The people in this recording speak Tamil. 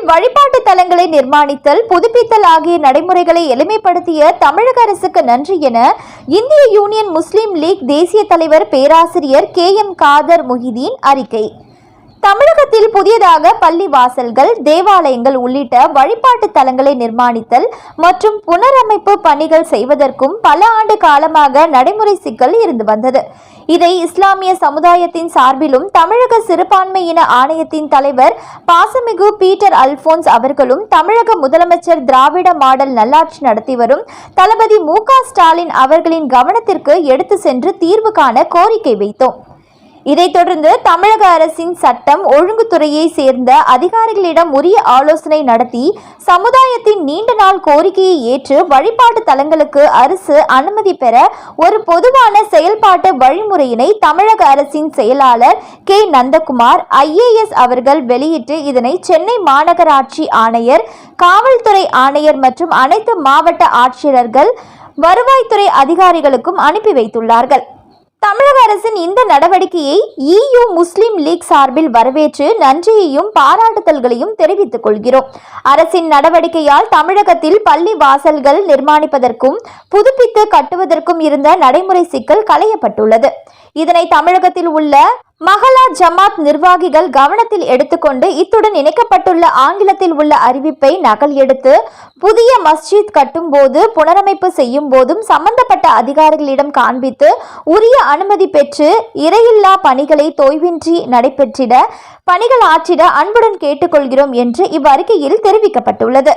வழிபாட்டு தலங்களை நிர்மாணித்தல், புதுப்பித்தல் ஆகிய நடைமுறைகளை எளிமைப்படுத்திய தமிழக அரசுக்கு நன்றி என இந்திய யூனியன் முஸ்லீம் லீக் தேசிய தலைவர் பேராசிரியர் KM காதர் முஹிதீன் அறிக்கை. தமிழகத்தில் புதியதாக பள்ளி வாசல்கள், தேவாலயங்கள் உள்ளிட்ட வழிபாட்டு தலங்களை நிர்மாணித்தல் மற்றும் புனரமைப்பு பணிகள் செய்வதற்கும் பல ஆண்டு காலமாக நடைமுறை சிக்கல் இருந்து வந்தது. இதை இஸ்லாமிய சமுதாயத்தின் சார்பிலும் தமிழக சிறுபான்மையின ஆணையத்தின் தலைவர் பாசமிகு பீட்டர் அல்போன்ஸ் அவர்களும் தமிழக முதலமைச்சர் திராவிட மாடல் நல்லாட்சி நடத்தி வரும் தளபதி MK ஸ்டாலின் அவர்களின் கவனத்திற்கு எடுத்து சென்று தீர்வு காண கோரிக்கை வைத்தோம். இதைத் தொடர்ந்து தமிழக அரசின் சட்டம் ஒழுங்கு துறையை சேர்ந்த அதிகாரிகளிடம் உரிய ஆலோசனை நடத்தி சமுதாயத்தின் நீண்ட நாள் கோரிக்கையை ஏற்று வழிபாட்டு தலங்களுக்கு அரசு அனுமதி பெற ஒரு பொதுவான செயல்பாட்டு வழிமுறையினை தமிழக அரசின் செயலாளர் K. நந்தகுமார் IAS அவர்கள் வெளியிட்டு இதனை சென்னை மாநகராட்சி ஆணையர், காவல்துறை ஆணையர் மற்றும் அனைத்து மாவட்ட ஆட்சியர்கள், வருவாய்த்துறை அதிகாரிகளுக்கும் அனுப்பி வைத்துள்ளார்கள். தமிழக அரசின் இந்த நடவடிக்கையை EU முஸ்லிம் லீக் சார்பில் வரவேற்று நன்றியையும் பாராட்டுதல்களையும் தெரிவித்துக் கொள்கிறோம். அரசின் நடவடிக்கையால் தமிழகத்தில் பள்ளி வாசல்கள் நிர்மாணிப்பதற்கும் புதுப்பித்து கட்டுவதற்கும் இருந்த நடைமுறை சிக்கல் களையப்பட்டுள்ளது. இதனை தமிழகத்தில் உள்ள மஹல்லா ஜமாத் நிர்வாகிகள் கவனத்தில் எடுத்துக்கொண்டு இத்துடன் இணைக்கப்பட்டுள்ள ஆங்கிலத்தில் உள்ள அறிவிப்பை நகல் எடுத்து புதிய மஸ்ஜித் கட்டும் போது, புனரமைப்பு செய்யும் போதும் சம்பந்தப்பட்ட அதிகாரிகளிடம் காண்பித்து உரிய அனுமதி பெற்று இறையில்லா பணிகளை தொய்வின்றி நடைபெற்றிட பணிகள் ஆற்றிட அன்புடன் கேட்டுக்கொள்கிறோம் என்று இவ்வறிக்கையில் தெரிவிக்கப்பட்டுள்ளது.